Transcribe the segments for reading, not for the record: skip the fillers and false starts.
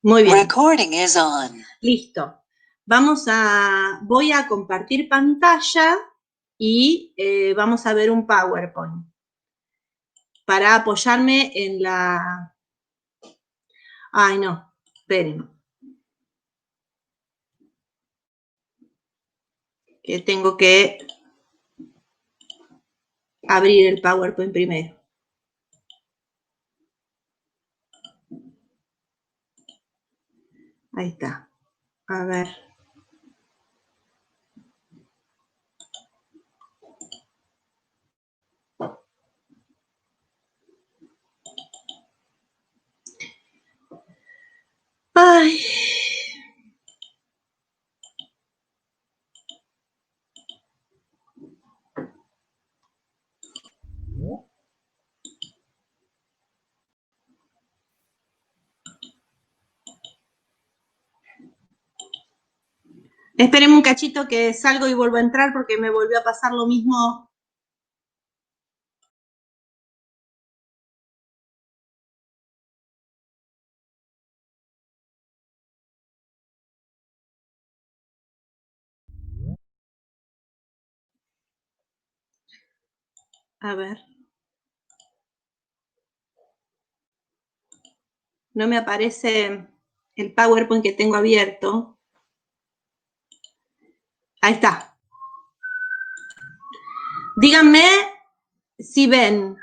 Muy bien. Recording is on. Listo. Voy a compartir pantalla y vamos a ver un PowerPoint para apoyarme en la... Ay, no, esperen. Que tengo que abrir el PowerPoint primero. Ahí está. A ver. Ay. Espérenme un cachito que salgo y vuelvo a entrar porque me volvió a pasar lo mismo. A ver. No me aparece el PowerPoint que tengo abierto. Ahí está. Díganme si ven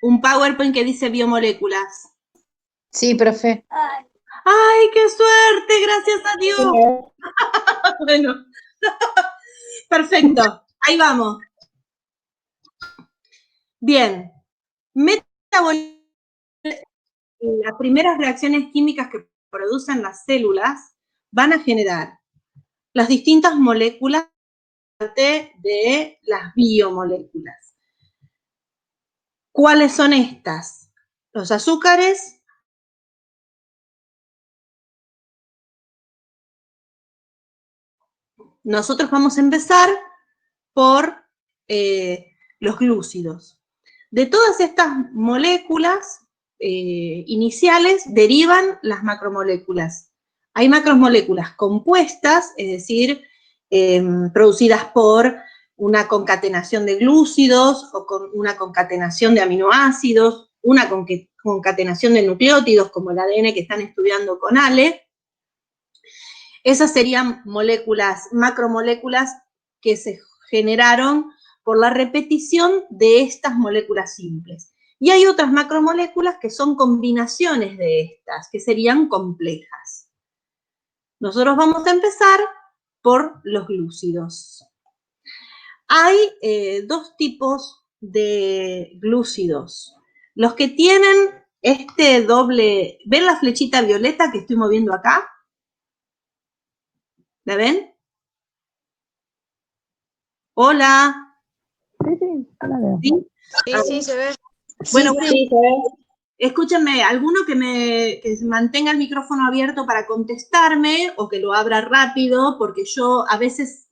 un PowerPoint que dice biomoléculas. Sí, profe. ¡Ay, qué suerte! ¡Gracias a Dios! Bueno, perfecto. Ahí vamos. Bien. Las primeras reacciones químicas que producen las células van a generar las distintas moléculas de las biomoléculas. ¿Cuáles son estas? Los azúcares, nosotros vamos a empezar por los glúcidos. De todas estas moléculas iniciales derivan las macromoléculas. Hay macromoléculas compuestas, es decir, producidas por una concatenación de glúcidos o con una concatenación de aminoácidos, una concatenación de nucleótidos como el ADN que están estudiando con Ale. Esas serían moléculas, macromoléculas que se generaron por la repetición de estas moléculas simples. Y hay otras macromoléculas que son combinaciones de estas, que serían complejas. Nosotros vamos a empezar por los glúcidos. Hay dos tipos de glúcidos. Los que tienen este doble... ¿Ven la flechita violeta que estoy moviendo acá? ¿La ven? Hola. Sí, la veo. ¿Sí? Sí, se ve. Bueno, sí, escúchenme, alguno que mantenga el micrófono abierto para contestarme o que lo abra rápido, porque yo a veces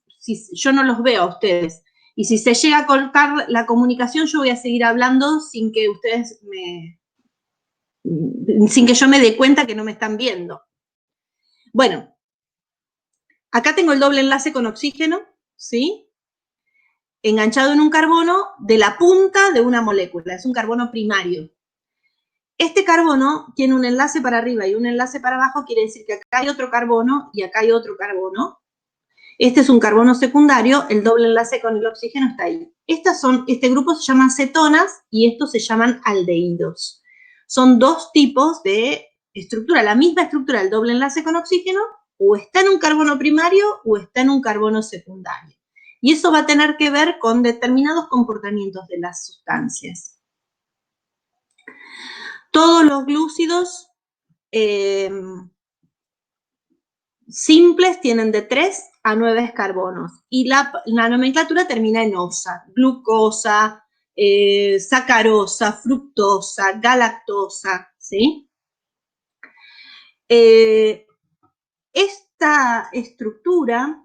yo no los veo a ustedes. Y si se llega a cortar la comunicación, yo voy a seguir hablando sin que sin que yo me dé cuenta que no me están viendo. Bueno, acá tengo el doble enlace con oxígeno, ¿sí? Enganchado en un carbono de la punta de una molécula, es un carbono primario. Este carbono tiene un enlace para arriba y un enlace para abajo, quiere decir que acá hay otro carbono y acá hay otro carbono. Este es un carbono secundario, el doble enlace con el oxígeno está ahí. Este grupo se llaman cetonas y estos se llaman aldehídos. Son dos tipos de estructura, la misma estructura, el doble enlace con oxígeno, o está en un carbono primario o está en un carbono secundario. Y eso va a tener que ver con determinados comportamientos de las sustancias. Todos los glúcidos simples tienen de 3 a 9 carbonos y la nomenclatura termina en osa, glucosa, sacarosa, fructosa, galactosa, ¿sí? Esta estructura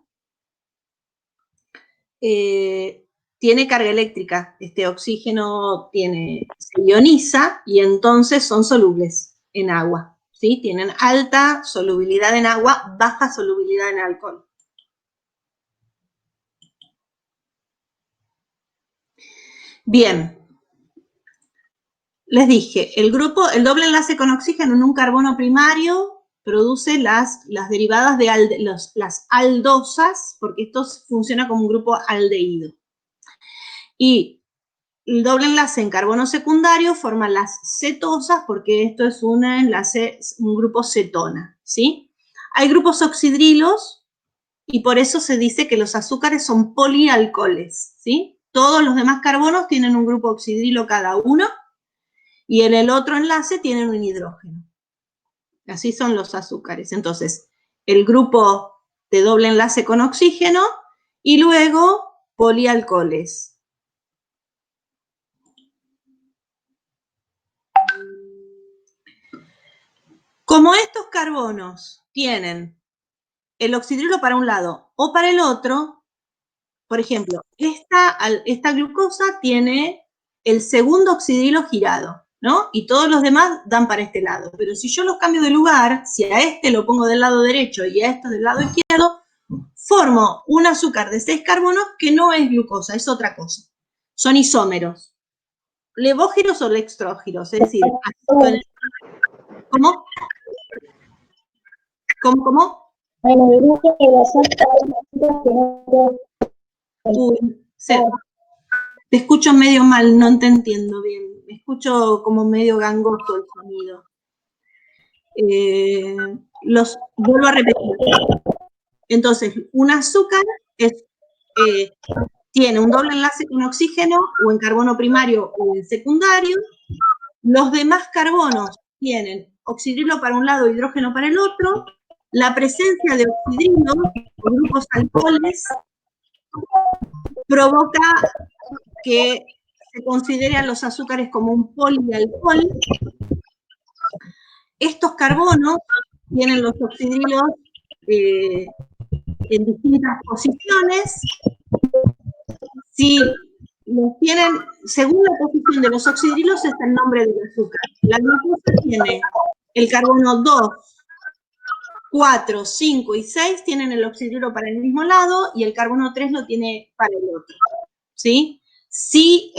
tiene carga eléctrica, este oxígeno se ioniza y entonces son solubles en agua, ¿sí? Tienen alta solubilidad en agua, baja solubilidad en alcohol. Bien. Les dije, el doble enlace con oxígeno en un carbono primario produce las derivadas de las aldosas, porque esto funciona como un grupo aldehído. Y el doble enlace en carbono secundario forma las cetosas, porque esto es un grupo cetona, ¿sí? Hay grupos oxidrilos y por eso se dice que los azúcares son polialcoholes, ¿sí? Todos los demás carbonos tienen un grupo oxidrilo cada uno, y en el otro enlace tienen un hidrógeno. Así son los azúcares. Entonces, el grupo de doble enlace con oxígeno y luego polialcoholes. Como estos carbonos tienen el oxidrilo para un lado o para el otro, por ejemplo, esta glucosa tiene el segundo oxidrilo girado, ¿no? Y todos los demás dan para este lado. Pero si yo los cambio de lugar, si a este lo pongo del lado derecho y a este del lado izquierdo, formo un azúcar de 6 carbonos que no es glucosa, es otra cosa. Son isómeros. Levógiros o dextrógiros, es decir, ¿cómo? ¿Cómo? Te escucho medio mal, no te entiendo bien. Me escucho como medio gangoso el sonido. Vuelvo a repetir. Entonces, un azúcar tiene un doble enlace con oxígeno o en carbono primario o en secundario. Los demás carbonos tienen oxidrilo para un lado, hidrógeno para el otro. La presencia de oxidrilo o grupos alcoholes provoca que se considere a los azúcares como un polialcohol. Estos carbonos tienen los oxidrilos en distintas posiciones. Si los tienen, según la posición de los oxidrilos, está el nombre del azúcar. La glucosa tiene el carbono 2, 4, 5 y 6 tienen el oxidrilo para el mismo lado y el carbono 3 lo tiene para el otro, ¿sí? Si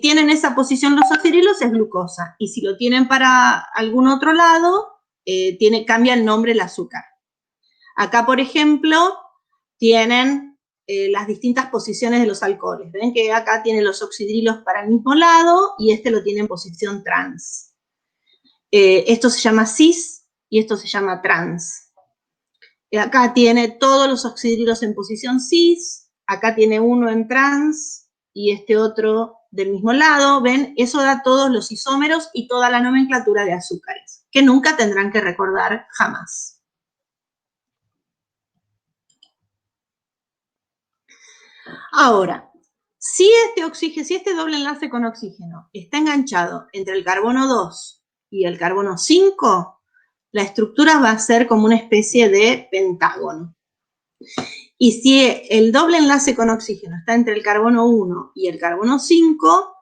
tienen esa posición los oxidrilos es glucosa y si lo tienen para algún otro lado, cambia el nombre el azúcar. Acá, por ejemplo, tienen las distintas posiciones de los alcoholes. Ven que acá tienen los oxidrilos para el mismo lado y este lo tiene en posición trans. Esto se llama cis y esto se llama trans. Acá tiene todos los oxidrilos en posición cis, acá tiene uno en trans y este otro del mismo lado. ¿Ven? Eso da todos los isómeros y toda la nomenclatura de azúcares, que nunca tendrán que recordar jamás. Ahora, si este doble enlace con oxígeno está enganchado entre el carbono 2 y el carbono 5, la estructura va a ser como una especie de pentágono. Y si el doble enlace con oxígeno está entre el carbono 1 y el carbono 5,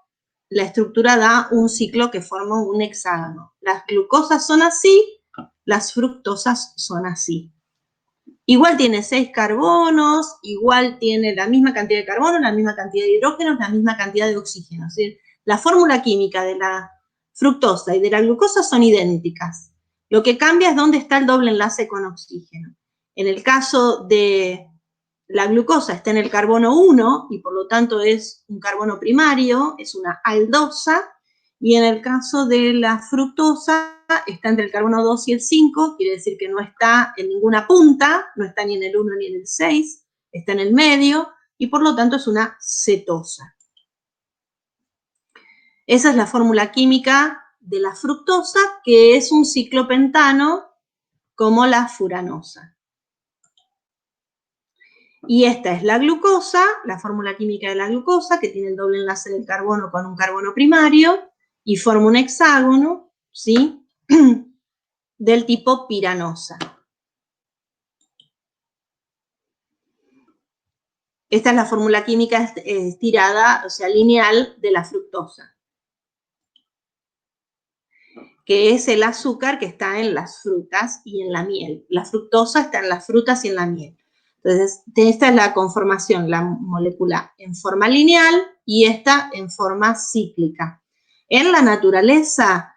la estructura da un ciclo que forma un hexágono. Las glucosas son así, las fructosas son así. Igual tiene 6 carbonos, igual tiene la misma cantidad de carbono, la misma cantidad de hidrógenos, la misma cantidad de oxígeno. Es decir, la fórmula química de la fructosa y de la glucosa son idénticas. Lo que cambia es dónde está el doble enlace con oxígeno. En el caso de la glucosa está en el carbono 1 y por lo tanto es un carbono primario, es una aldosa, y en el caso de la fructosa está entre el carbono 2 y el 5, quiere decir que no está en ninguna punta, no está ni en el 1 ni en el 6, está en el medio, y por lo tanto es una cetosa. Esa es la fórmula química de la fructosa, que es un ciclopentano como la furanosa. Y esta es la glucosa, la fórmula química de la glucosa, que tiene el doble enlace del carbono con un carbono primario, y forma un hexágono, ¿sí? Del tipo piranosa. Esta es la fórmula química estirada, o sea, lineal de la fructosa. que es el azúcar que está en las frutas y en la miel. La fructosa está en las frutas y en la miel. Entonces, esta es la conformación, la molécula en forma lineal y esta en forma cíclica. En la naturaleza,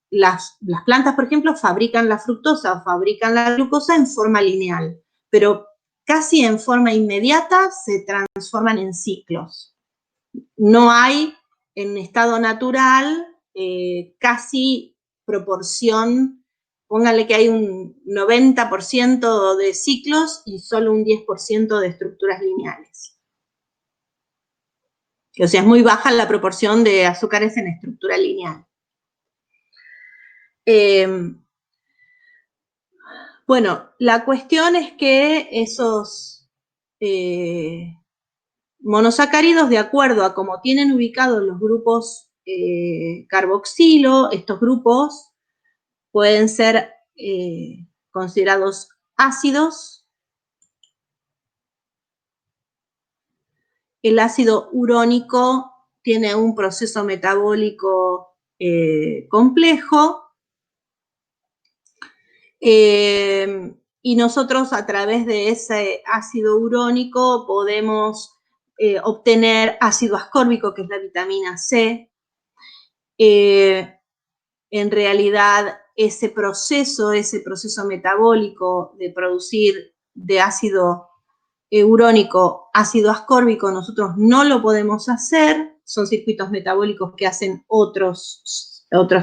las plantas, por ejemplo, fabrican la fructosa o fabrican la glucosa en forma lineal, pero casi en forma inmediata se transforman en ciclos. No hay en estado natural casi proporción, pónganle que hay un 90% de ciclos y solo un 10% de estructuras lineales. O sea, es muy baja la proporción de azúcares en estructura lineal. Bueno, la cuestión es que esos monosacáridos, de acuerdo a cómo tienen ubicados los grupos carboxilo, estos grupos pueden ser considerados ácidos. El ácido urónico tiene un proceso metabólico complejo y nosotros a través de ese ácido urónico podemos obtener ácido ascórbico, que es la vitamina C. En realidad, ese proceso metabólico de producir de ácido urónico ácido ascórbico, nosotros no lo podemos hacer, son circuitos metabólicos que hacen otras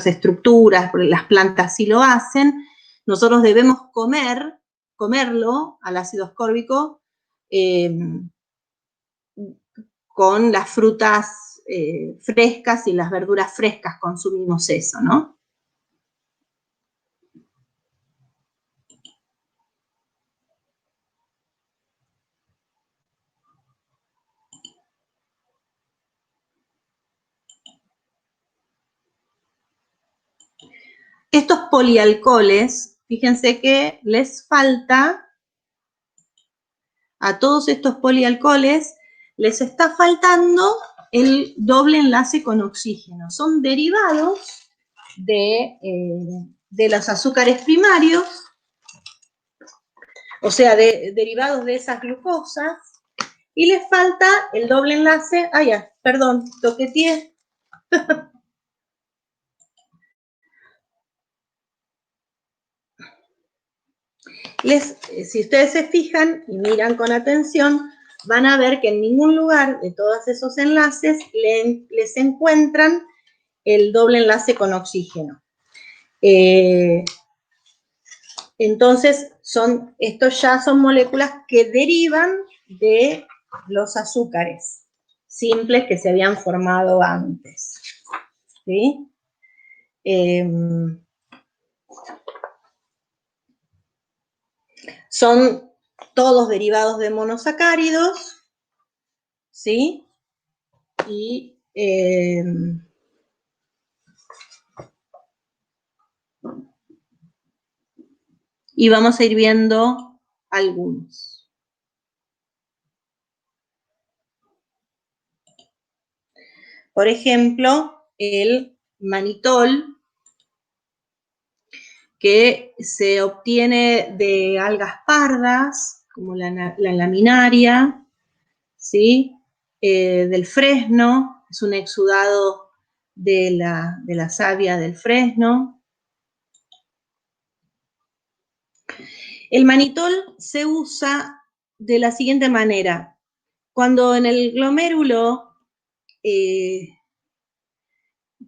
estructuras, las plantas sí lo hacen. Nosotros debemos comerlo al ácido ascórbico con las frutas frescas y las verduras frescas, consumimos eso, ¿no? Estos polialcoholes, fíjense que les falta, a todos estos polialcoholes, les está faltando el doble enlace con oxígeno. Son derivados de los azúcares primarios, o sea, derivados de esas glucosas, y les falta el doble enlace, perdón, toqueteé. Si ustedes se fijan y miran con atención, van a ver que en ningún lugar de todos esos enlaces les encuentran el doble enlace con oxígeno. Entonces, estos ya son moléculas que derivan de los azúcares simples que se habían formado antes. ¿Sí? Son todos derivados de monosacáridos, ¿sí? Y vamos a ir viendo algunos. Por ejemplo, el manitol, que se obtiene de algas pardas, como la laminaria, ¿sí? Del fresno, es un exudado de la savia del fresno. El manitol se usa de la siguiente manera. Cuando en el glomérulo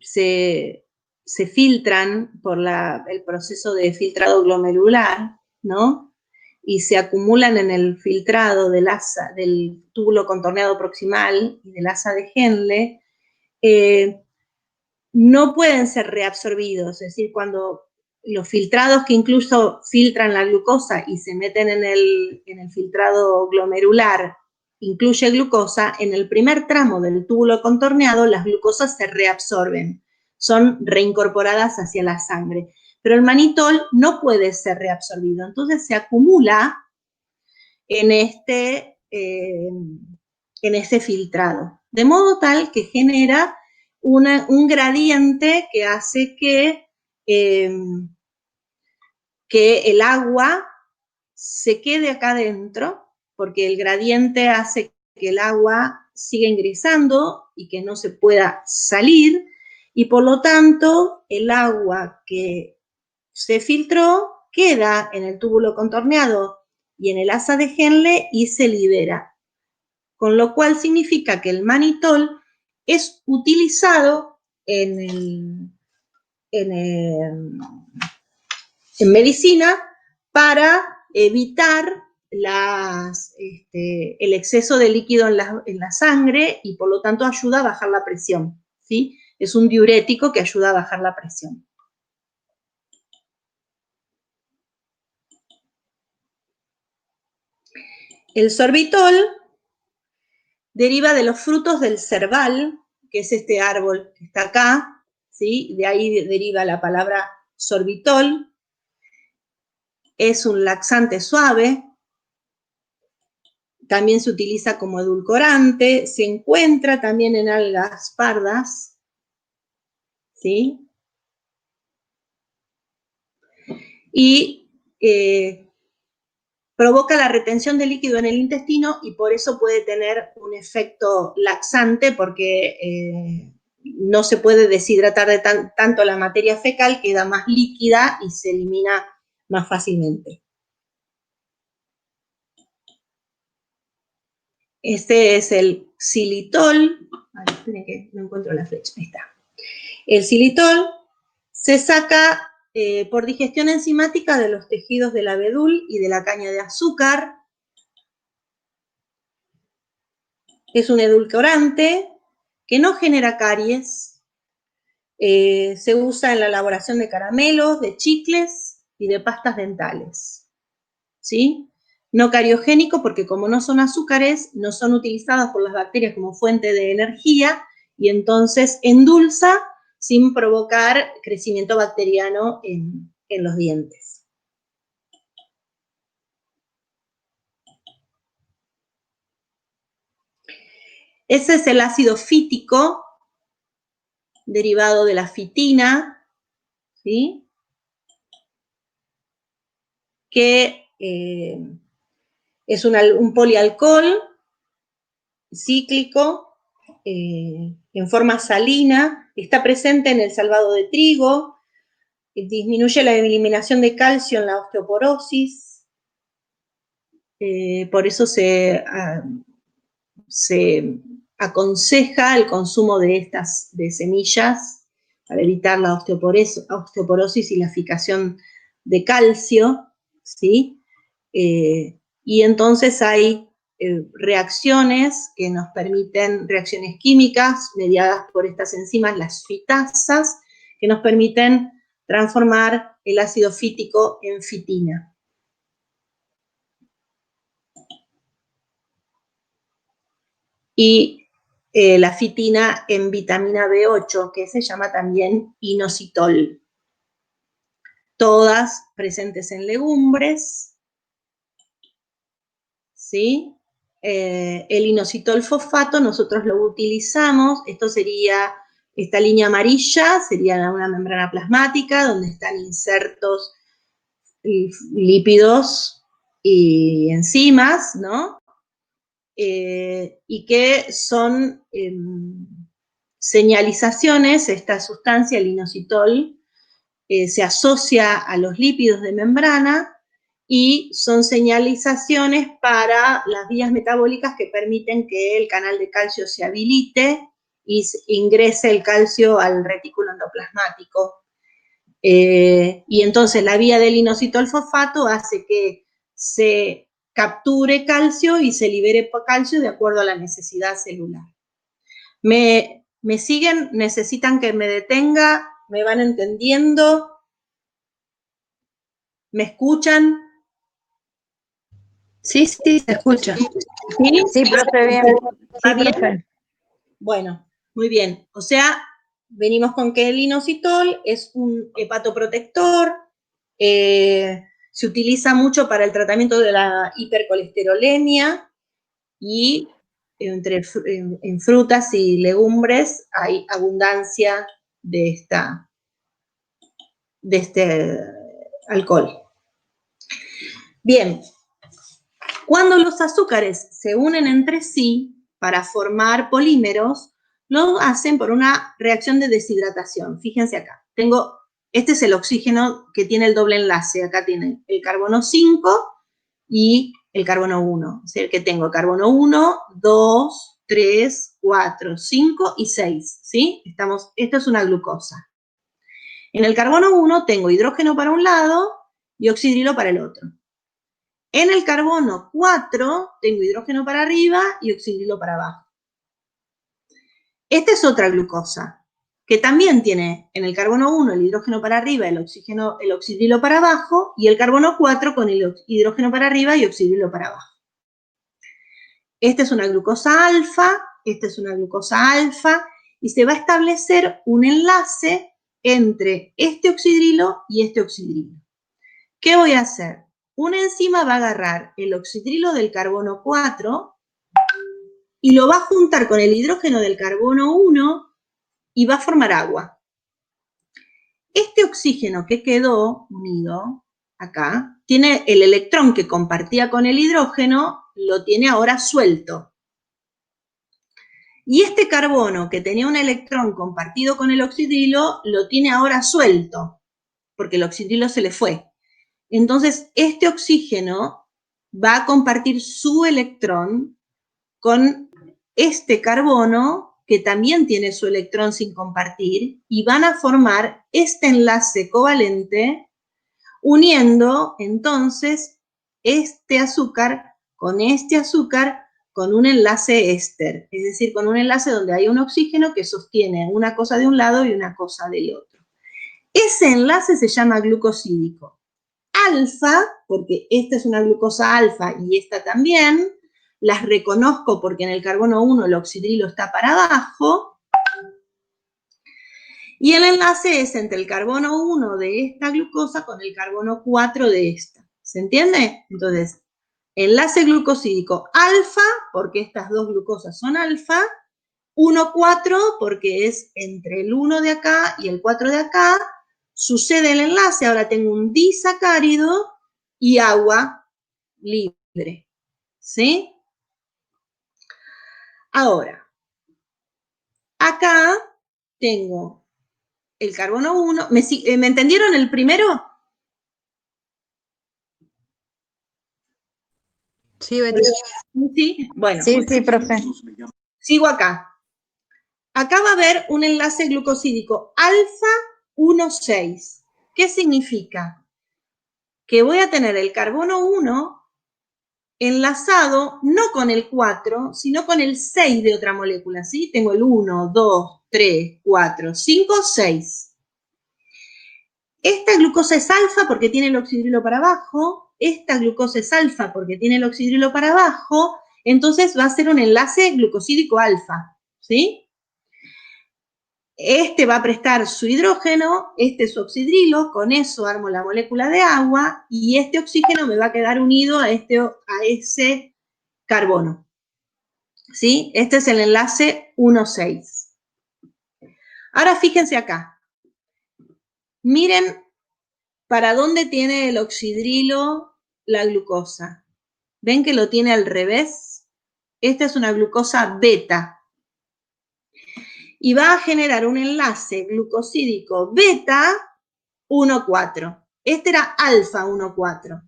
se filtran por el proceso de filtrado glomerular, ¿no? Y se acumulan en el filtrado del túbulo contorneado proximal y del asa de Henle, no pueden ser reabsorbidos, es decir, cuando los filtrados que incluso filtran la glucosa y se meten en el filtrado glomerular, incluye glucosa, en el primer tramo del túbulo contorneado las glucosas se reabsorben, son reincorporadas hacia la sangre. Pero el manitol no puede ser reabsorbido, entonces se acumula en este filtrado, de modo tal que genera un gradiente que hace que el agua se quede acá adentro, porque el gradiente hace que el agua siga ingresando y que no se pueda salir, y por lo tanto el agua que se filtró queda en el túbulo contorneado y en el asa de Henle y se libera. Con lo cual significa que el mannitol es utilizado en medicina para evitar el exceso de líquido en la sangre y por lo tanto ayuda a bajar la presión, ¿sí? Es un diurético que ayuda a bajar la presión. El sorbitol deriva de los frutos del cerval, que es este árbol que está acá, ¿sí? De ahí deriva la palabra sorbitol. Es un laxante suave, también se utiliza como edulcorante, se encuentra también en algas pardas, ¿sí? Y provoca la retención de líquido en el intestino y por eso puede tener un efecto laxante porque no se puede deshidratar de tanto la materia fecal, queda más líquida y se elimina más fácilmente. Este es el xilitol. Ay, esperen que no encuentro la flecha. Ahí está. El xilitol se saca por digestión enzimática de los tejidos del abedul y de la caña de azúcar. Es un edulcorante que no genera caries. Se usa en la elaboración de caramelos, de chicles y de pastas dentales. ¿Sí? No cariogénico porque como no son azúcares, no son utilizadas por las bacterias como fuente de energía y entonces endulza sin provocar crecimiento bacteriano en los dientes. Ese es el ácido fítico derivado de la fitina, ¿sí? Que es un polialcohol cíclico en forma salina, está presente en el salvado de trigo, disminuye la eliminación de calcio en la osteoporosis, por eso se aconseja el consumo de semillas para evitar la osteoporosis y la fijación de calcio, ¿sí? Y entonces hay reacciones que nos permiten, reacciones químicas mediadas por estas enzimas, las fitasas, que nos permiten transformar el ácido fítico en fitina. Y la fitina en vitamina B8, que se llama también inositol. Todas presentes en legumbres, ¿sí? El inositol fosfato nosotros lo utilizamos, esto sería, esta línea amarilla sería una membrana plasmática donde están insertos lípidos y enzimas, ¿no? Y que son señalizaciones, esta sustancia, el inositol, se asocia a los lípidos de membrana y son señalizaciones para las vías metabólicas que permiten que el canal de calcio se habilite y ingrese el calcio al retículo endoplasmático. Y entonces la vía del inositol fosfato hace que se capture calcio y se libere calcio de acuerdo a la necesidad celular. ¿Me siguen? ¿Necesitan que me detenga? ¿Me van entendiendo? ¿Me escuchan? Sí, sí, se escucha. ¿Sí? Sí, profe, bien. ¿Está Sí, bien? profe. Bueno, muy bien. O sea, venimos con que el inositol es un hepatoprotector, se utiliza mucho para el tratamiento de la hipercolesterolemia y en frutas y legumbres hay abundancia de este alcohol. Bien, cuando los azúcares se unen entre sí para formar polímeros, lo hacen por una reacción de deshidratación. Fíjense acá, este es el oxígeno que tiene el doble enlace. Acá tiene el carbono 5 y el carbono 1. Es decir, que tengo carbono 1, 2, 3, 4, 5 y 6. ¿Sí? Esto es una glucosa. En el carbono 1 tengo hidrógeno para un lado y oxidrilo para el otro. En el carbono 4 tengo hidrógeno para arriba y oxidrilo para abajo. Esta es otra glucosa, que también tiene en el carbono 1 el hidrógeno para arriba, el oxidrilo para abajo, y el carbono 4 con el hidrógeno para arriba y oxidrilo para abajo. Esta es una glucosa alfa, esta es una glucosa alfa, y se va a establecer un enlace entre este oxidrilo y este oxidrilo. ¿Qué voy a hacer? Una enzima va a agarrar el oxidrilo del carbono 4 y lo va a juntar con el hidrógeno del carbono 1 y va a formar agua. Este oxígeno que quedó unido acá, tiene el electrón que compartía con el hidrógeno, lo tiene ahora suelto. Y este carbono que tenía un electrón compartido con el oxidrilo, lo tiene ahora suelto, porque el oxidrilo se le fue. Entonces, este oxígeno va a compartir su electrón con este carbono, que también tiene su electrón sin compartir, y van a formar este enlace covalente, uniendo entonces este azúcar con un enlace éster, es decir, con un enlace donde hay un oxígeno que sostiene una cosa de un lado y una cosa del otro. Ese enlace se llama glucosídico. Alfa, porque esta es una glucosa alfa y esta también, las reconozco porque en el carbono 1 el oxidrilo está para abajo, y el enlace es entre el carbono 1 de esta glucosa con el carbono 4 de esta. ¿Se entiende? Entonces, enlace glucosídico alfa, porque estas dos glucosas son alfa, 1,4 porque es entre el 1 de acá y el 4 de acá, sucede el enlace, ahora tengo un disacárido y agua libre, ¿sí? Ahora, acá tengo el carbono 1, ¿me entendieron el primero? Sí, Betty. Sí, bueno. Sí, sí, profe. Sigo acá. Acá va a haber un enlace glucosídico alfa 1,6. ¿Qué significa? Que voy a tener el carbono 1 enlazado no con el 4, sino con el 6 de otra molécula, ¿sí? Tengo el 1, 2, 3, 4, 5, 6. Esta glucosa es alfa porque tiene el oxidrilo para abajo, esta glucosa es alfa porque tiene el oxidrilo para abajo, entonces va a ser un enlace glucosídico alfa, ¿sí? Este va a prestar su hidrógeno, este su oxidrilo, con eso armo la molécula de agua y este oxígeno me va a quedar unido a ese carbono. ¿Sí? Este es el enlace 1,6. Ahora fíjense acá. Miren para dónde tiene el oxidrilo la glucosa. ¿Ven que lo tiene al revés? Esta es una glucosa beta. Y va a generar un enlace glucosídico beta 1,4. Este era alfa 1,4.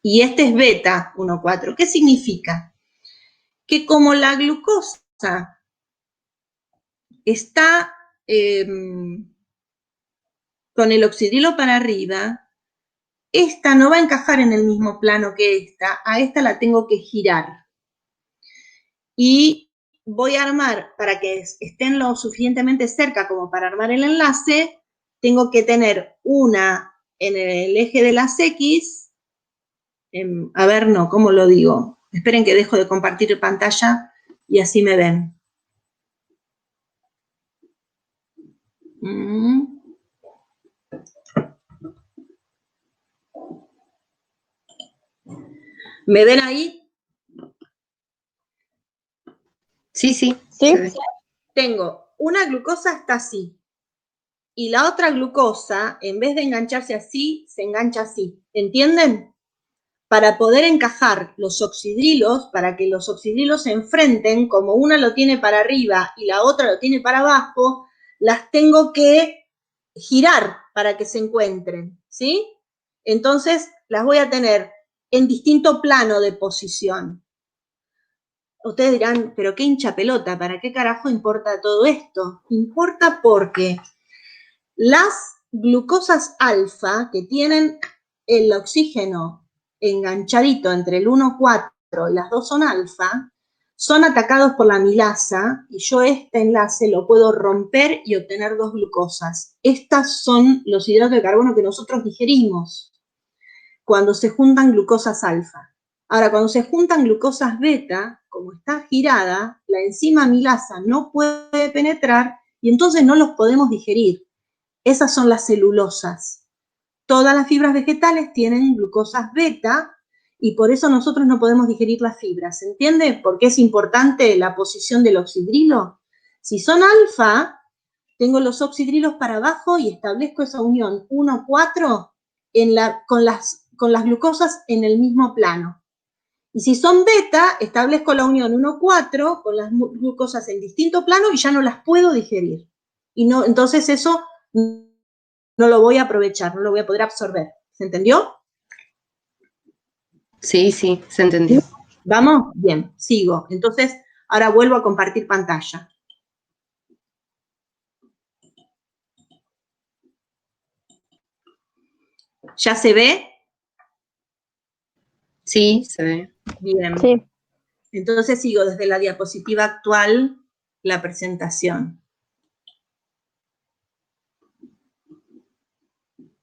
Y este es beta 1,4. ¿Qué significa? Que como la glucosa está con el oxidrilo para arriba, esta no va a encajar en el mismo plano que esta. A esta la tengo que girar. Y voy a armar, para que estén lo suficientemente cerca como para armar el enlace, tengo que tener una en el eje de las X. A ver, no, ¿cómo lo digo? Esperen que dejo de compartir pantalla y así me ven. ¿Me ven ahí? Sí, sí. Sí. se ve. Tengo una glucosa está así, y la otra glucosa, en vez de engancharse así, se engancha así. ¿Entienden? Para poder encajar los oxidrilos, para que los oxidrilos se enfrenten, como una lo tiene para arriba y la otra lo tiene para abajo, las tengo que girar para que se encuentren, ¿sí? Entonces las voy a tener en distinto plano de posición. Ustedes dirán, pero qué hincha pelota, ¿para qué carajo importa todo esto? Importa porque las glucosas alfa que tienen el oxígeno enganchadito entre el 1,4 y las dos son alfa, son atacados por la amilasa y yo este enlace lo puedo romper y obtener dos glucosas. Estas son los hidratos de carbono que nosotros digerimos cuando se juntan glucosas alfa. Ahora, cuando se juntan glucosas beta, como está girada, la enzima amilasa no puede penetrar y entonces no los podemos digerir. Esas son las celulosas. Todas las fibras vegetales tienen glucosas beta y por eso nosotros no podemos digerir las fibras. ¿Se entiende? Porque es importante la posición del oxidrilo. Si son alfa, tengo los oxidrilos para abajo y establezco esa unión 1,4 con las glucosas en el mismo plano. Y si son beta, establezco la unión 1,4 con las glucosas en distinto plano y ya no las puedo digerir. Y no, entonces eso no lo voy a aprovechar, no lo voy a poder absorber. ¿Se entendió? Sí, sí, se entendió. ¿Vamos? Bien, sigo. Entonces, ahora vuelvo a compartir pantalla. ¿Ya se ve? Sí, se ve. Bien. Sí. Entonces sigo desde la diapositiva actual la presentación.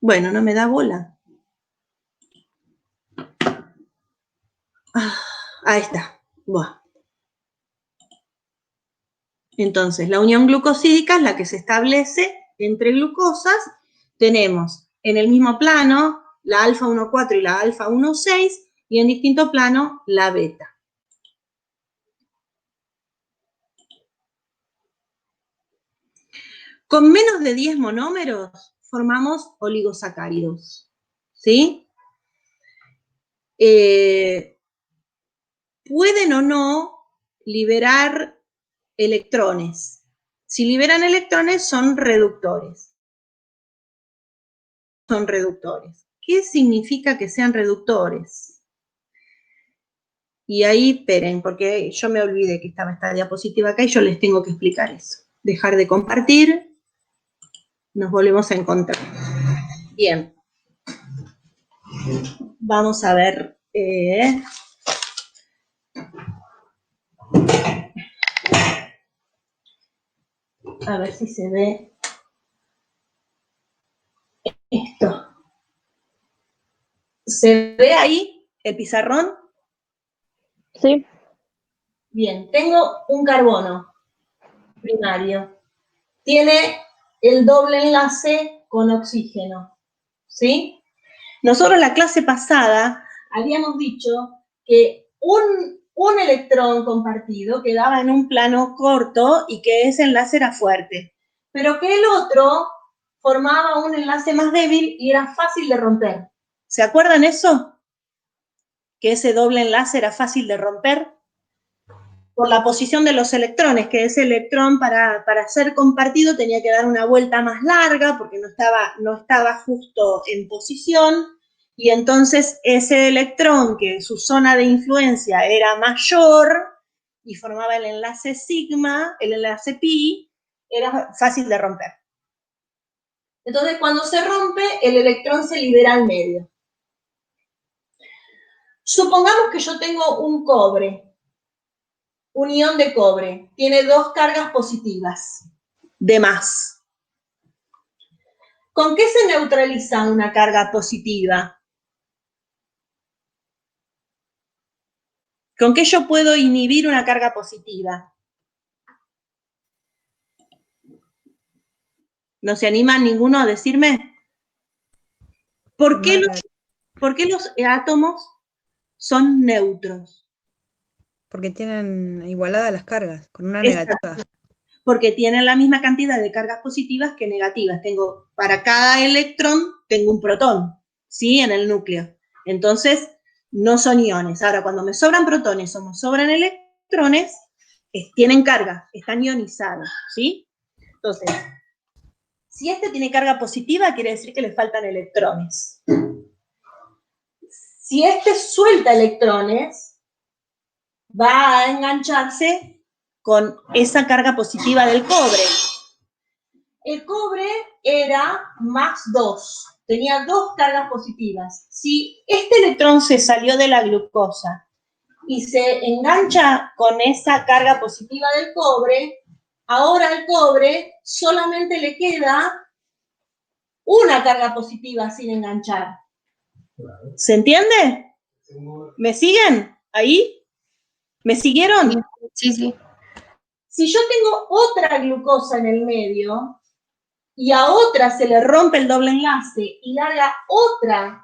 Bueno, no me da bola. Ahí está. Buah. Entonces, la unión glucosídica es la que se establece entre glucosas. Tenemos en el mismo plano la alfa 1,4 y la alfa 1,6 y en distinto plano la beta. Con menos de 10 monómeros formamos oligosacáridos, ¿sí? Pueden o no liberar electrones. Si liberan electrones son reductores. Son reductores. ¿Qué significa que sean reductores? Y ahí, esperen, porque yo me olvidé que estaba esta diapositiva acá y yo les tengo que explicar eso. Dejar de compartir. Nos volvemos a encontrar. Bien. Vamos a ver. A ver si se ve esto. ¿Se ve ahí el pizarrón? Sí. Bien, tengo un carbono primario. Tiene el doble enlace con oxígeno, ¿sí? Nosotros en la clase pasada habíamos dicho que un electrón compartido quedaba en un plano corto y que ese enlace era fuerte, pero que el otro formaba un enlace más débil y era fácil de romper. ¿Se acuerdan eso? Que ese doble enlace era fácil de romper por la posición de los electrones, que ese electrón para ser compartido tenía que dar una vuelta más larga porque no estaba justo en posición, y entonces ese electrón, que su zona de influencia era mayor y formaba el enlace sigma, el enlace pi, era fácil de romper. Entonces cuando se rompe, el electrón se libera al medio. Supongamos que yo tengo un cobre, un ion de cobre, tiene dos cargas positivas de más. ¿Con qué se neutraliza una carga positiva? ¿Con qué yo puedo inhibir una carga positiva? ¿No se anima ninguno a decirme? ¿Por qué los átomos son neutros? porque tienen igualadas las cargas, con una Exacto. negativa. Porque tienen la misma cantidad de cargas positivas que negativas. Para cada electrón tengo un protón, ¿sí? En el núcleo. Entonces, no son iones. Ahora, cuando me sobran protones o me sobran electrones, tienen carga, están ionizados, ¿sí? Entonces, si este tiene carga positiva, quiere decir que le faltan electrones. Si este suelta electrones, va a engancharse con esa carga positiva del cobre. El cobre era más 2, tenía 2 cargas positivas. Si este electrón se salió de la glucosa y se engancha con esa carga positiva del cobre, ahora al cobre solamente le queda una carga positiva sin enganchar. ¿Se entiende? ¿Me siguen ahí? ¿Me siguieron? Sí, sí. Si yo tengo otra glucosa en el medio y a otra se le rompe el doble enlace y larga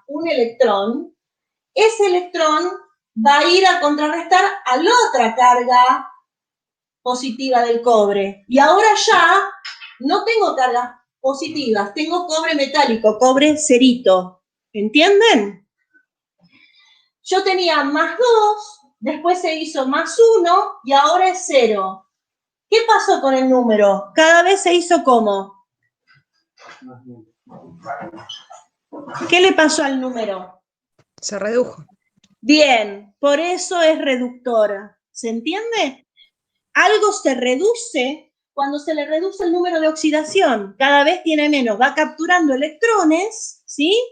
un electrón, ese electrón va a ir a contrarrestar a la otra carga positiva del cobre. Y ahora ya no tengo cargas positivas, tengo cobre metálico, cobre cerito. ¿Entienden? Yo tenía más 2, después se hizo más 1 y ahora es 0. ¿Qué pasó con el número? Cada vez se hizo ¿cómo? ¿Qué le pasó al número? Se redujo. Bien, por eso es reductora. ¿Se entiende? Algo se reduce cuando se le reduce el número de oxidación. Cada vez tiene menos, va capturando electrones, ¿sí?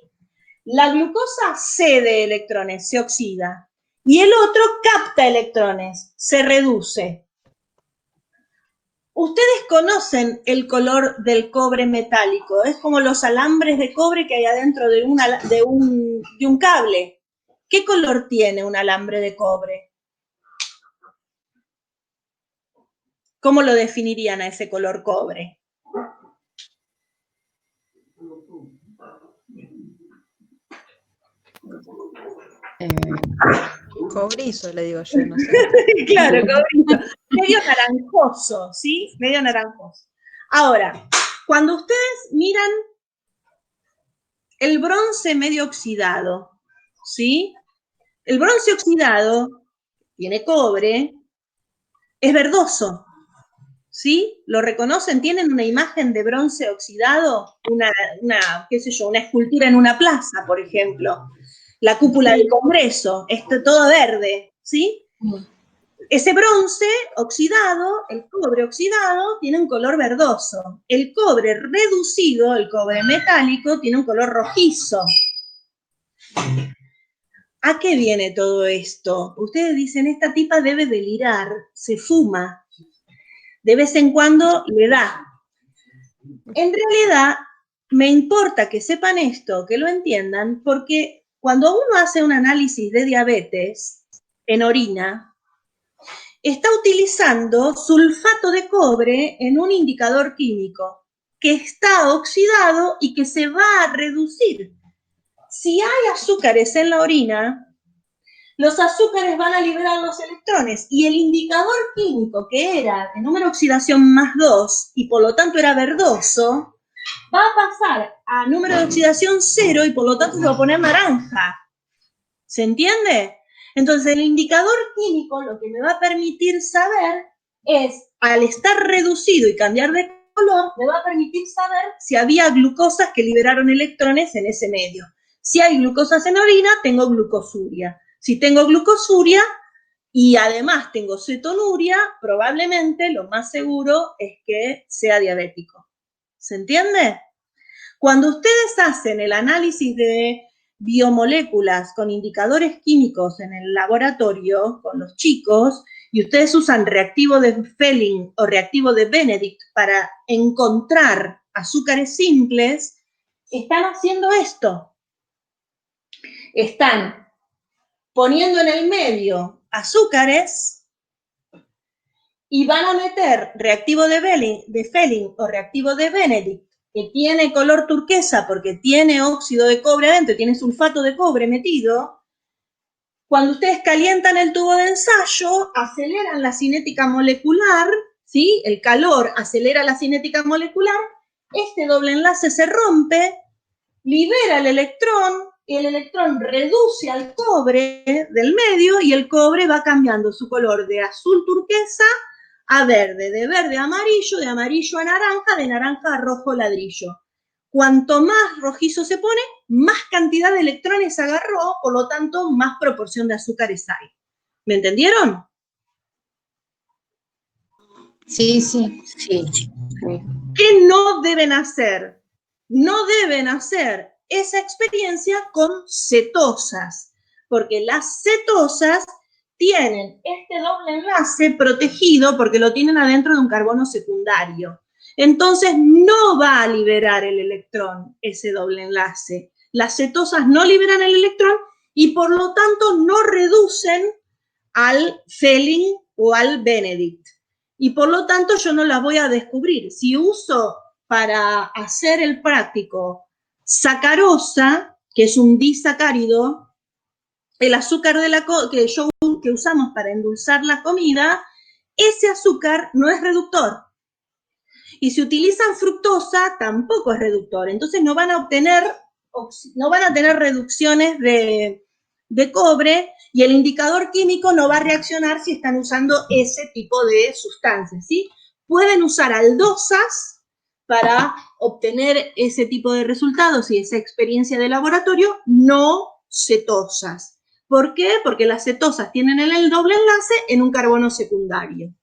La glucosa cede electrones, se oxida. Y el otro capta electrones, se reduce. Ustedes conocen el color del cobre metálico, es como los alambres de cobre que hay adentro de un cable. ¿Qué color tiene un alambre de cobre? ¿Cómo lo definirían a ese color cobre? Cobrizo, le digo yo, no sé. Claro, cobrizo. Medio naranjoso, ¿sí? Medio naranjoso. Ahora, cuando ustedes miran el bronce medio oxidado, ¿sí? El bronce oxidado tiene cobre, es verdoso, ¿sí? ¿Lo reconocen? ¿Tienen una imagen de bronce oxidado? Qué sé yo, una escultura en una plaza, por ejemplo. La cúpula del Congreso, todo verde, ¿sí? Ese bronce oxidado, el cobre oxidado, tiene un color verdoso. El cobre reducido, el cobre metálico, tiene un color rojizo. ¿A qué viene todo esto? Ustedes dicen, esta tipa debe delirar, se fuma. De vez en cuando le da. En realidad, me importa que sepan esto, que lo entiendan, porque cuando uno hace un análisis de diabetes en orina, está utilizando sulfato de cobre en un indicador químico que está oxidado y que se va a reducir. Si hay azúcares en la orina, los azúcares van a liberar los electrones y el indicador químico que era de número de oxidación más 2 y por lo tanto era verdoso, va a pasar a número de oxidación 0 y por lo tanto se va a poner naranja. ¿Se entiende? Entonces el indicador químico lo que me va a permitir saber es, al estar reducido y cambiar de color, me va a permitir saber si había glucosas que liberaron electrones en ese medio. Si hay glucosas en orina, tengo glucosuria. Si tengo glucosuria y además tengo cetonuria, probablemente lo más seguro es que sea diabético. ¿Se entiende? Cuando ustedes hacen el análisis de biomoléculas con indicadores químicos en el laboratorio con los chicos y ustedes usan reactivo de Fehling o reactivo de Benedict para encontrar azúcares simples, están haciendo esto. Están poniendo en el medio azúcares y van a meter reactivo de Fehling o reactivo de Benedict que tiene color turquesa porque tiene óxido de cobre adentro, tiene sulfato de cobre metido, Cuando ustedes calientan el tubo de ensayo, aceleran la cinética molecular, ¿sí? El calor acelera la cinética molecular, este doble enlace se rompe, libera el electrón reduce al cobre del medio y el cobre va cambiando su color de azul turquesa a verde, de verde a amarillo, de amarillo a naranja, de naranja a rojo ladrillo. Cuanto más rojizo se pone, más cantidad de electrones agarró, por lo tanto, más proporción de azúcares hay. ¿Me entendieron? Sí, sí. Sí. ¿Qué no deben hacer? No deben hacer esa experiencia con cetosas, porque las cetosas tienen este doble enlace protegido porque lo tienen adentro de un carbono secundario. Entonces no va a liberar el electrón ese doble enlace. Las cetosas no liberan el electrón y por lo tanto no reducen al Fehling o al Benedict. Y por lo tanto yo no las voy a descubrir. Si uso para hacer el práctico sacarosa, que es un disacárido, el azúcar que usamos para endulzar la comida, ese azúcar no es reductor. Y si utilizan fructosa, tampoco es reductor. Entonces no van a tener reducciones de cobre y el indicador químico no va a reaccionar si están usando ese tipo de sustancias, ¿sí? Pueden usar aldosas para obtener ese tipo de resultados y esa experiencia de laboratorio, no cetosas. ¿Por qué? Porque las cetosas tienen el doble enlace en un carbono secundario.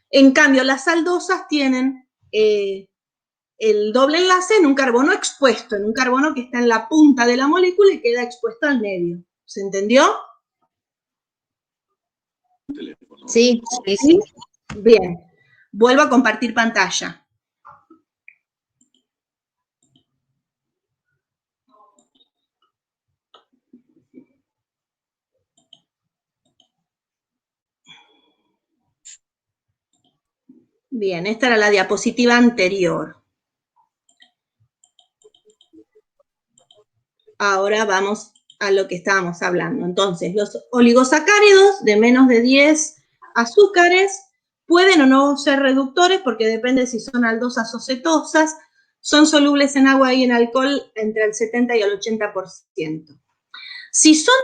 En cambio, las aldosas tienen el doble enlace en un carbono expuesto, en un carbono que está en la punta de la molécula y queda expuesto al medio. ¿Se entendió? Sí, sí, sí. Bien. Vuelvo a compartir pantalla. Bien, esta era la diapositiva anterior. Ahora vamos a lo que estábamos hablando. Entonces, los oligosacáridos de menos de 10 azúcares pueden o no ser reductores porque depende si son aldosas o cetosas. Son solubles en agua y en alcohol entre el 70 y el 80%. Si son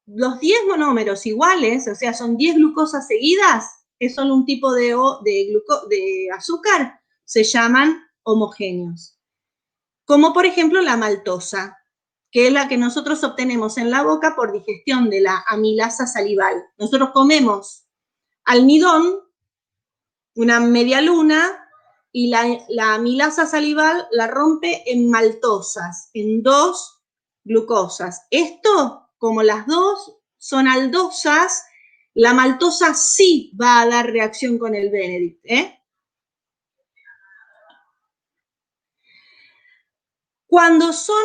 los 10 monómeros iguales, o sea, son 10 glucosas seguidas, es solo un tipo de azúcar, se llaman homogéneos. Como por ejemplo la maltosa, que es la que nosotros obtenemos en la boca por digestión de la amilasa salival. Nosotros comemos almidón, una media luna, y la amilasa salival la rompe en maltosas, en 2 glucosas. Esto, como las dos son aldosas, la maltosa sí va a dar reacción con el Benedict, ¿eh? Cuando son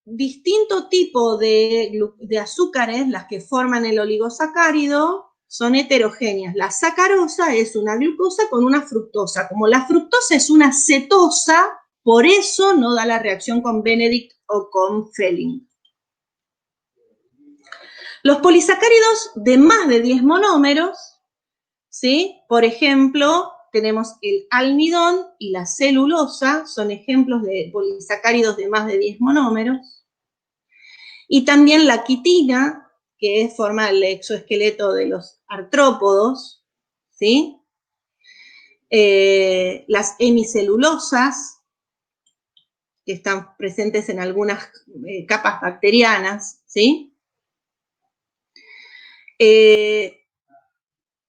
distinto tipo de azúcares, las que forman el oligosacárido, son heterogéneas. La sacarosa es una glucosa con una fructosa. Como la fructosa es una cetosa, por eso no da la reacción con Benedict o con Fehling. Los polisacáridos de más de 10 monómeros, ¿sí? Por ejemplo, tenemos el almidón y la celulosa, son ejemplos de polisacáridos de más de 10 monómeros. Y también la quitina, que forma el exoesqueleto de los artrópodos, ¿sí? Las hemicelulosas, que están presentes en algunas capas bacterianas, ¿sí?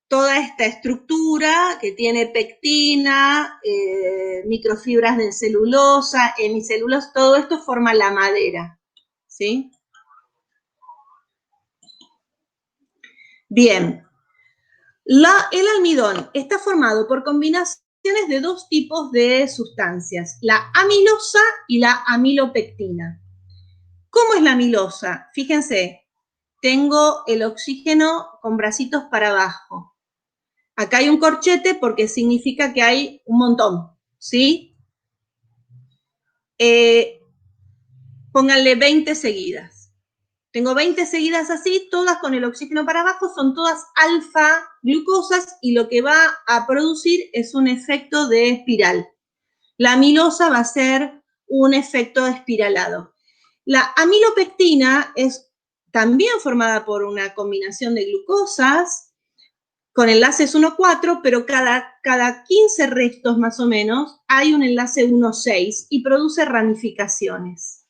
Toda esta estructura que tiene pectina, microfibras de celulosa, hemicelulosa, todo esto forma la madera, ¿sí? Bien, el almidón está formado por combinaciones de 2 tipos de sustancias, la amilosa y la amilopectina. ¿Cómo es la amilosa? Fíjense, tengo el oxígeno con bracitos para abajo. Acá hay un corchete porque significa que hay un montón, ¿sí? Pónganle 20 seguidas. Tengo 20 seguidas así, todas con el oxígeno para abajo, son todas alfa glucosas y lo que va a producir es un efecto de espiral. La amilosa va a ser un efecto espiralado. La amilopectina es también formada por una combinación de glucosas con enlaces 1,4, pero cada 15 restos más o menos hay un enlace 1,6 y produce ramificaciones.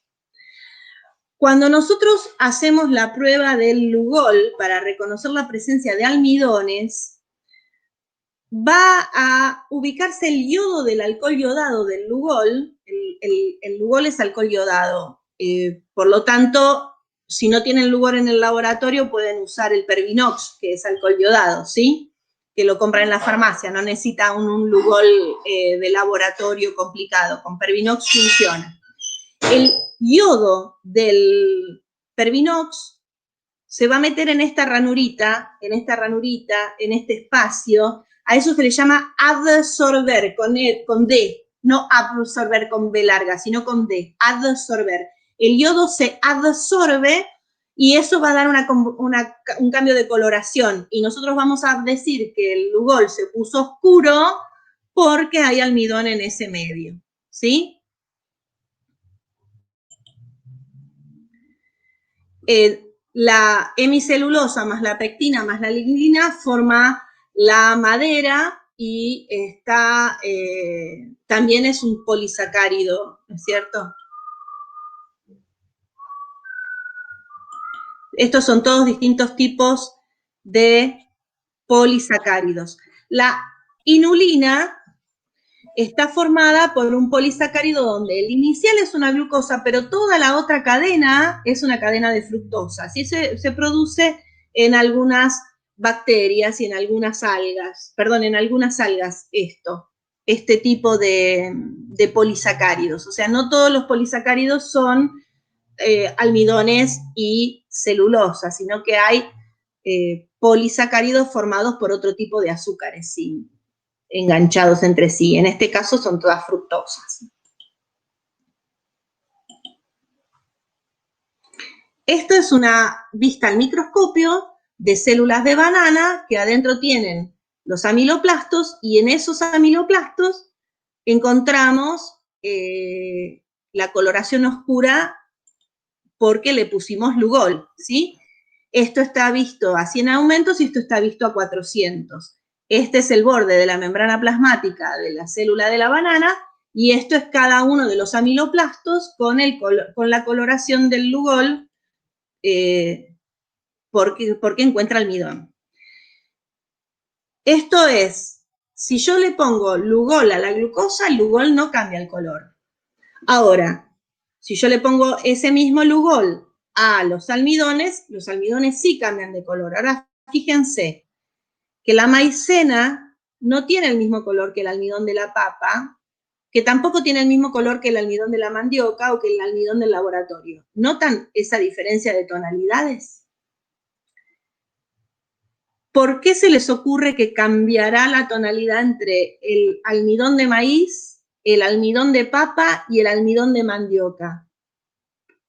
Cuando nosotros hacemos la prueba del Lugol para reconocer la presencia de almidones, va a ubicarse el yodo del alcohol yodado del Lugol. El Lugol es alcohol yodado. Por lo tanto, si no tienen Lugol en el laboratorio, pueden usar el Pervinox, que es alcohol yodado, ¿sí? Que lo compran en la farmacia, no necesita un Lugol de laboratorio complicado. Con Pervinox funciona. El yodo del Pervinox se va a meter en esta ranurita, en este espacio. A eso se le llama adsorber, con D, no absorber con B larga, sino con D, adsorber. El yodo se adsorbe y eso va a dar un cambio de coloración. Y nosotros vamos a decir que el Lugol se puso oscuro porque hay almidón en ese medio, ¿sí? La hemicelulosa más la pectina más la lignina forma la madera y también es un polisacárido, ¿no es cierto? Estos son todos distintos tipos de polisacáridos. La inulina está formada por un polisacárido donde el inicial es una glucosa, pero toda la otra cadena es una cadena de fructosa. Así se produce en algunas bacterias y en algunas algas, este tipo de polisacáridos. O sea, no todos los polisacáridos son almidones y celulosa, sino que hay polisacáridos formados por otro tipo de azúcares, sí, enganchados entre sí. En este caso son todas fructosas. Esto es una vista al microscopio de células de banana que adentro tienen los amiloplastos y en esos amiloplastos encontramos la coloración oscura porque le pusimos Lugol, ¿sí? Esto está visto a 100 aumentos y esto está visto a 400. Este es el borde de la membrana plasmática de la célula de la banana y esto es cada uno de los amiloplastos con la coloración del Lugol porque encuentra almidón. Esto es, si yo le pongo Lugol a la glucosa, el Lugol no cambia el color. Ahora, si yo le pongo ese mismo Lugol a los almidones sí cambian de color. Ahora, fíjense que la maicena no tiene el mismo color que el almidón de la papa, que tampoco tiene el mismo color que el almidón de la mandioca o que el almidón del laboratorio. ¿Notan esa diferencia de tonalidades? ¿Por qué se les ocurre que cambiará la tonalidad entre el almidón de maíz, el almidón de papa y el almidón de mandioca?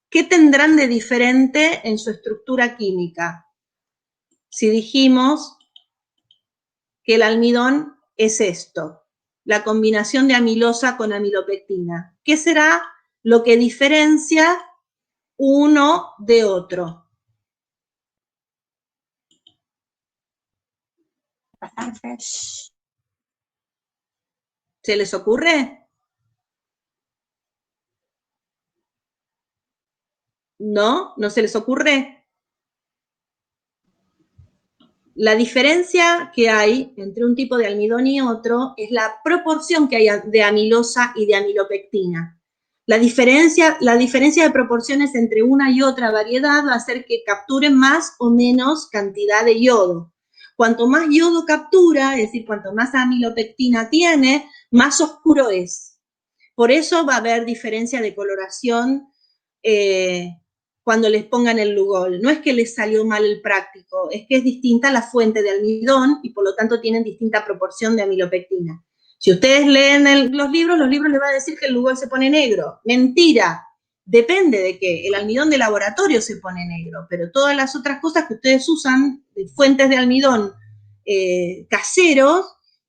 ¿Qué tendrán de diferente en su estructura química? Si dijimos que el almidón es esto, la combinación de amilosa con amilopectina. ¿Qué será lo que diferencia uno de otro? ¿Se les ocurre? ¿No? ¿No se les ocurre? La diferencia que hay entre un tipo de almidón y otro es la proporción que hay de amilosa y de amilopectina. La diferencia de proporciones entre una y otra variedad va a hacer que capturen más o menos cantidad de yodo. Cuanto más yodo captura, es decir, cuanto más amilopectina tiene, más oscuro es. Por eso va a haber diferencia de coloración cuando les pongan el Lugol. No es que les salió mal el práctico, es que es distinta la fuente de almidón y por lo tanto tienen distinta proporción de amilopectina. Si ustedes leen los libros les va a decir que el Lugol se pone negro. Mentira. depende de que el almidón de laboratorio se pone negro, pero todas las otras cosas que ustedes usan, fuentes de almidón caseros,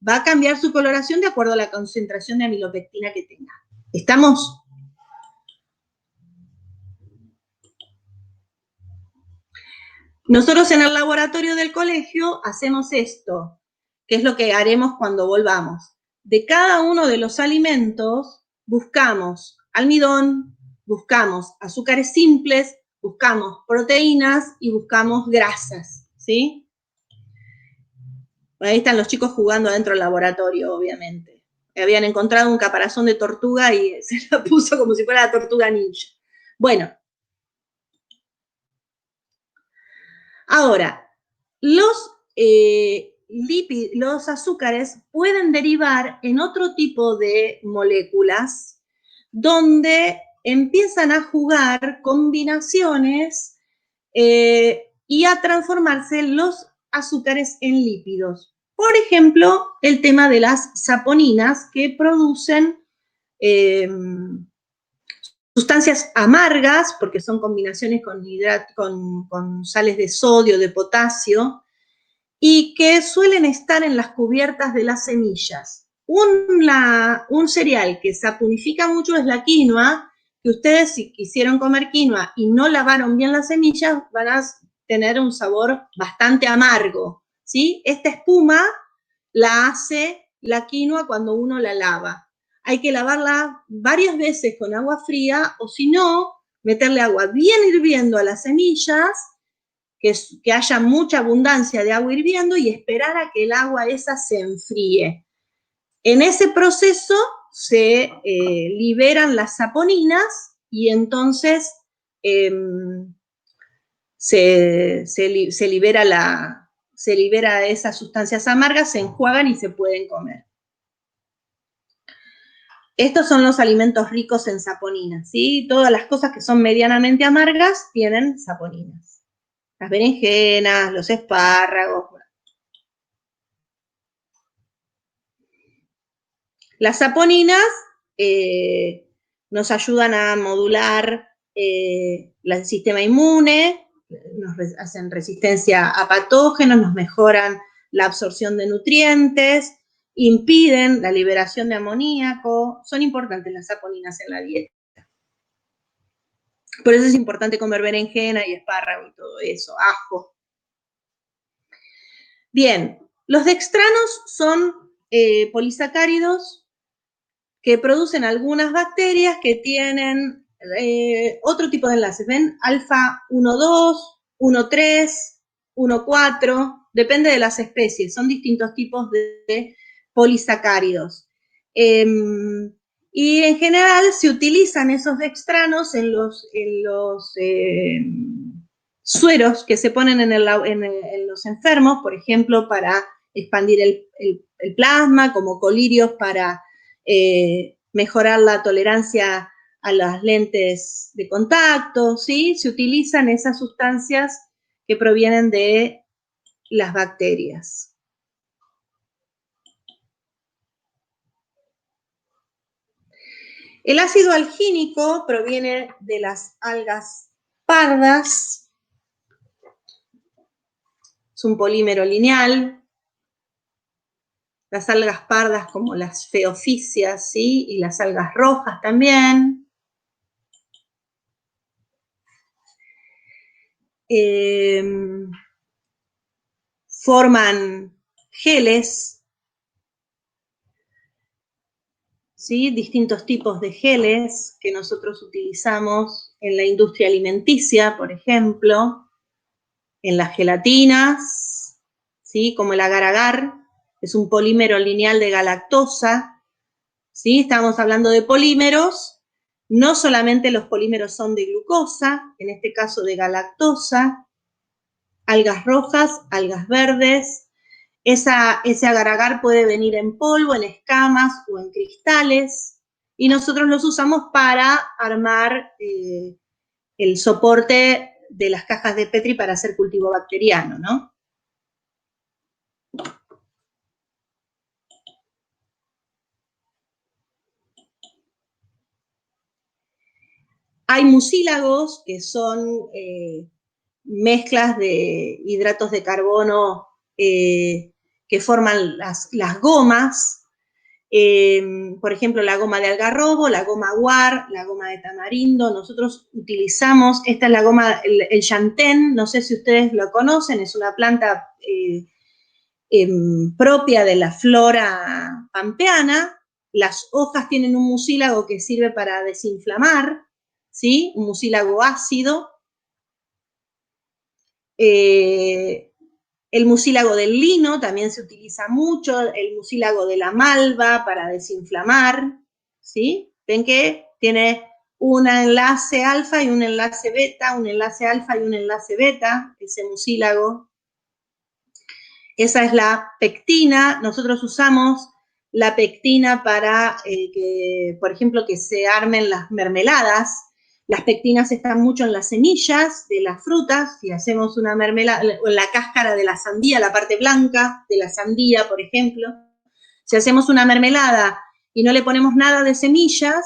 va a cambiar su coloración de acuerdo a la concentración de amilopectina que tenga. ¿Estamos? Nosotros en el laboratorio del colegio hacemos esto, que es lo que haremos cuando volvamos. De cada uno de los alimentos buscamos almidón, buscamos azúcares simples, buscamos proteínas y buscamos grasas, ¿sí? Ahí están los chicos jugando adentro del laboratorio, obviamente. Habían encontrado un caparazón de tortuga y se la puso como si fuera la tortuga ninja. Bueno. Ahora, los azúcares pueden derivar en otro tipo de moléculas donde empiezan a jugar combinaciones y a transformarse los azúcares en lípidos. Por ejemplo, el tema de las saponinas que producen sustancias amargas, porque son combinaciones con sales de sodio, de potasio, y que suelen estar en las cubiertas de las semillas. Un cereal que saponifica mucho es la quinoa, que ustedes si quisieron comer quinoa y no lavaron bien las semillas, van a tener un sabor bastante amargo, ¿sí? Esta espuma la hace la quinoa cuando uno la lava. Hay que lavarla varias veces con agua fría, o si no, meterle agua bien hirviendo a las semillas, que haya mucha abundancia de agua hirviendo y esperar a que el agua esa se enfríe. En ese proceso se liberan las saponinas y entonces se libera esas sustancias amargas, se enjuagan y se pueden comer. Estos son los alimentos ricos en saponinas, ¿sí? Todas las cosas que son medianamente amargas tienen saponinas. Las berenjenas, los espárragos. Las saponinas nos ayudan a modular el sistema inmune, nos hacen resistencia a patógenos, nos mejoran la absorción de nutrientes, impiden la liberación de amoníaco. Son importantes las saponinas en la dieta. Por eso es importante comer berenjena y espárrago y todo eso, ajo. Bien, los dextranos son polisacáridos que producen algunas bacterias que tienen otro tipo de enlaces. ¿Ven? Alfa 1,2, 1,3, 1,4, depende de las especies, son distintos tipos de polisacáridos. Y en general se utilizan esos dextranos en los sueros que se ponen en los enfermos, por ejemplo, para expandir el plasma, como colirios para mejorar la tolerancia a las lentes de contacto, ¿sí? Se utilizan esas sustancias que provienen de las bacterias. El ácido algínico proviene de las algas pardas, es un polímero lineal. Las algas pardas como las feoficias, ¿sí? Y las algas rojas también. Forman geles, ¿sí? Distintos tipos de geles que nosotros utilizamos en la industria alimenticia, por ejemplo, en las gelatinas, ¿sí? Como el agar-agar, es un polímero lineal de galactosa, ¿sí? Estamos hablando de polímeros, no solamente los polímeros son de glucosa, en este caso de galactosa, algas rojas, algas verdes. Ese agar-agar puede venir en polvo, en escamas o en cristales, y nosotros los usamos para armar el soporte de las cajas de Petri para hacer cultivo bacteriano, ¿no? Hay mucílagos, que son mezclas de hidratos de carbono que forman las gomas. Por ejemplo, la goma de algarrobo, la goma guar, la goma de tamarindo. Nosotros utilizamos, esta es la goma, el yantén, no sé si ustedes lo conocen, es una planta propia de la flora pampeana. Las hojas tienen un mucílago que sirve para desinflamar, ¿sí? Un mucílago ácido. El mucílago del lino también se utiliza mucho, el mucílago de la malva para desinflamar, ¿sí? Ven que tiene un enlace alfa y un enlace beta, un enlace alfa y un enlace beta, ese mucílago. Esa es la pectina. Nosotros usamos la pectina para que, por ejemplo, que se armen las mermeladas. Las pectinas están mucho en las semillas de las frutas. Si hacemos una mermelada, o en la cáscara de la sandía, la parte blanca de la sandía, por ejemplo. Si hacemos una mermelada y no le ponemos nada de semillas,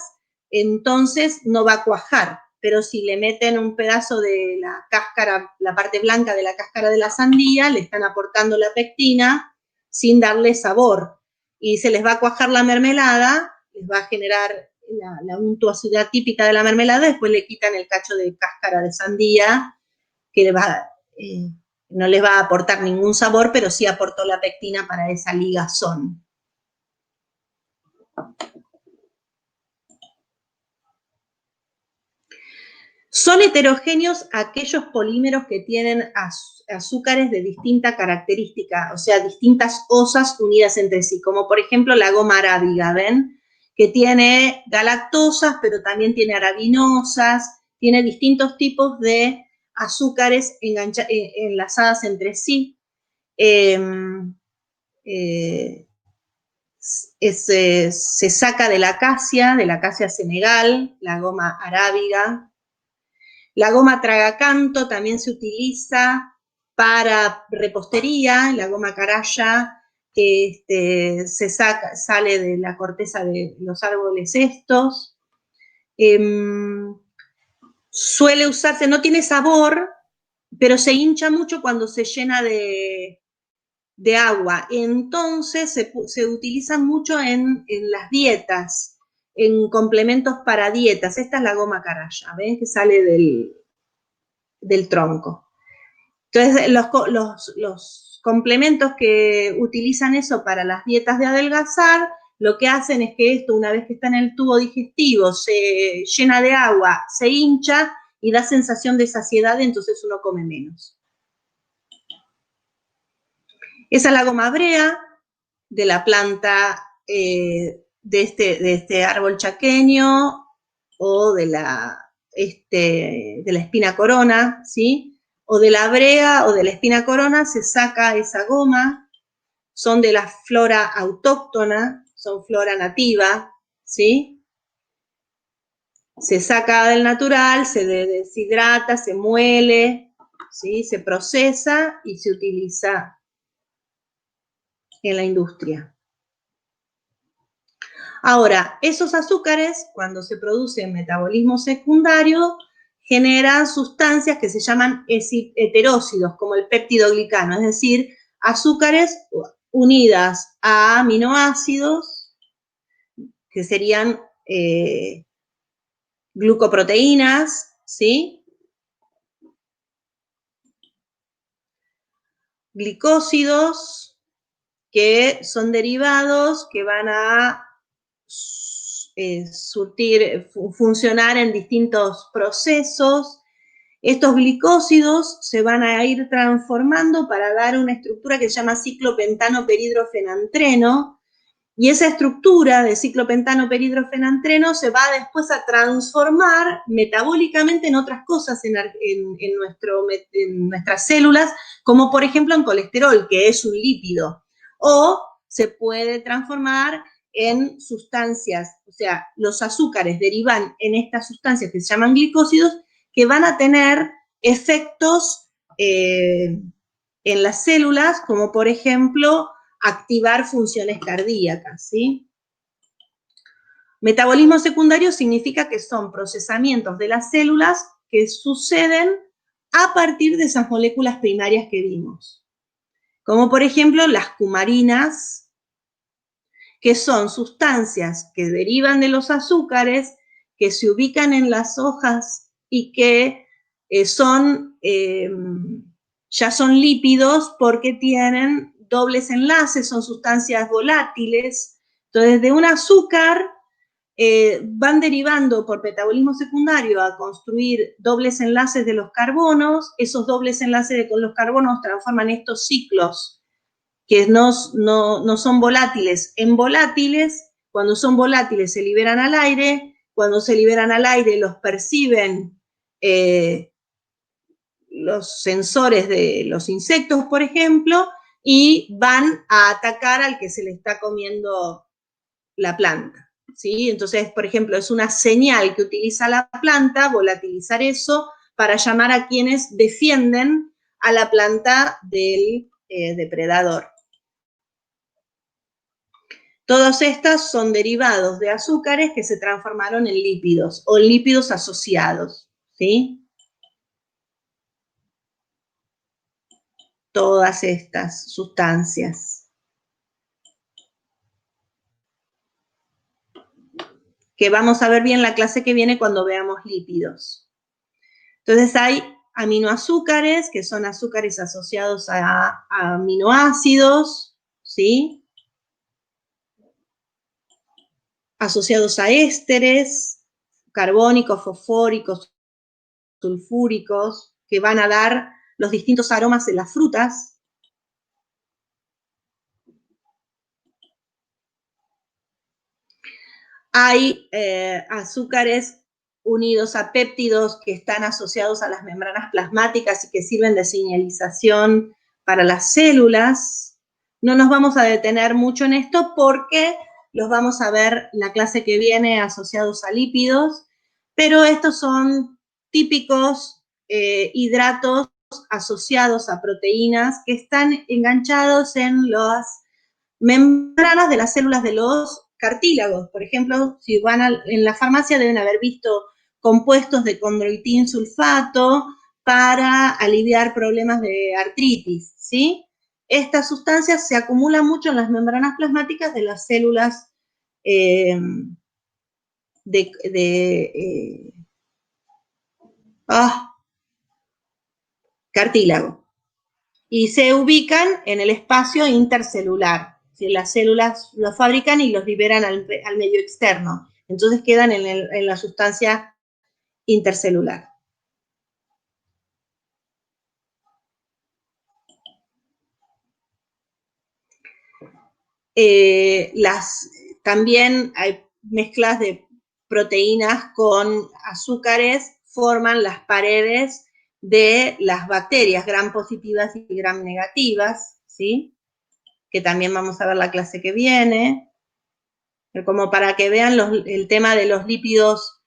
entonces no va a cuajar. Pero si le meten un pedazo de la cáscara, la parte blanca de la cáscara de la sandía, le están aportando la pectina sin darle sabor. Y se les va a cuajar la mermelada, les va a generar la untuosidad típica de la mermelada, después le quitan el cacho de cáscara de sandía, que no les va a aportar ningún sabor, pero sí aportó la pectina para esa ligazón. Son heterogéneos aquellos polímeros que tienen azúcares de distinta característica, o sea, distintas osas unidas entre sí, como por ejemplo la goma arábiga, ¿ven? Que tiene galactosas, pero también tiene arabinosas, tiene distintos tipos de azúcares enlazadas entre sí. Se saca de la acacia senegal, la goma arábiga. La goma tragacanto también se utiliza para repostería, la goma caraya sale de la corteza de los árboles estos. Suele usarse, no tiene sabor, pero se hincha mucho cuando se llena de agua. Entonces se utiliza mucho en las dietas, en complementos para dietas. Esta es la goma caraya, ¿ven? Que sale del tronco. Entonces, los complementos que utilizan eso para las dietas de adelgazar, lo que hacen es que esto, una vez que está en el tubo digestivo, se llena de agua, se hincha y da sensación de saciedad, entonces uno come menos. Esa es la goma brea de la planta de este árbol chaqueño o de la espina corona, ¿sí? O de la brea o de la espina corona se saca esa goma, son de la flora autóctona, son flora nativa, ¿sí? Se saca del natural, se deshidrata, se muele, ¿sí? Se procesa y se utiliza en la industria. Ahora, esos azúcares, cuando se produce en metabolismo secundario, generan sustancias que se llaman heteróxidos, como el péptidoglicano, es decir, azúcares unidas a aminoácidos, que serían glucoproteínas, ¿sí? Glicósidos, que son derivados que van a funcionar en distintos procesos. Estos glicósidos se van a ir transformando para dar una estructura que se llama ciclopentano peridrofenantreno, y esa estructura de ciclopentano peridrofenantreno se va después a transformar metabólicamente en otras cosas en nuestras células, como por ejemplo en colesterol, que es un lípido, o se puede transformar en sustancias, o sea, los azúcares derivan en estas sustancias que se llaman glicósidos, que van a tener efectos en las células, como por ejemplo activar funciones cardíacas, ¿sí? Metabolismo secundario significa que son procesamientos de las células que suceden a partir de esas moléculas primarias que vimos. Como por ejemplo las cumarinas, que son sustancias que derivan de los azúcares, que se ubican en las hojas y que ya son lípidos porque tienen dobles enlaces, son sustancias volátiles. Entonces, de un azúcar van derivando por metabolismo secundario a construir dobles enlaces de los carbonos. Esos dobles enlaces con los carbonos transforman estos ciclos que no son volátiles en volátiles. Cuando son volátiles se liberan al aire. Cuando se liberan al aire los perciben los sensores de los insectos, por ejemplo, y van a atacar al que se le está comiendo la planta, ¿sí? Entonces, por ejemplo, es una señal que utiliza la planta, volatilizar eso, para llamar a quienes defienden a la planta del depredador. Todas estas son derivados de azúcares que se transformaron en lípidos o lípidos asociados, ¿sí? Todas estas sustancias que vamos a ver bien la clase que viene cuando veamos lípidos. Entonces hay aminoazúcares, que son azúcares asociados a aminoácidos, ¿sí? Asociados a ésteres, carbónicos, fosfóricos, sulfúricos, que van a dar los distintos aromas de las frutas. Hay azúcares unidos a péptidos que están asociados a las membranas plasmáticas y que sirven de señalización para las células. No nos vamos a detener mucho en esto porque los vamos a ver la clase que viene asociados a lípidos, pero estos son típicos hidratos asociados a proteínas que están enganchados en las membranas de las células de los cartílagos. Por ejemplo, si van en la farmacia deben haber visto compuestos de condroitin sulfato para aliviar problemas de artritis, ¿sí? Estas sustancias se acumulan mucho en las membranas plasmáticas de las células cartílago. Y se ubican en el espacio intercelular. ¿Sí? Las células los fabrican y los liberan al medio externo. Entonces quedan en la sustancia intercelular. También hay mezclas de proteínas con azúcares, forman las paredes de las bacterias, gram positivas y gram negativas, ¿sí? Que también vamos a ver la clase que viene, pero como para que vean el tema de los lípidos,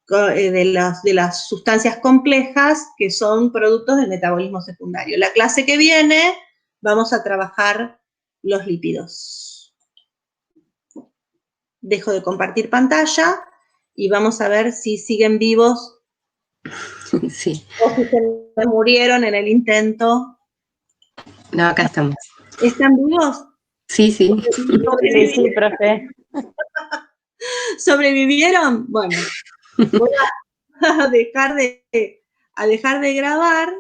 de las sustancias complejas que son productos del metabolismo secundario. La clase que viene vamos a trabajar los lípidos. Dejo de compartir pantalla y vamos a ver si siguen vivos. Sí. O si se murieron en el intento. No, acá estamos. ¿Están vivos? Sí, sí. Sí, profe. ¿Sobrevivieron? Bueno, voy a dejar de grabar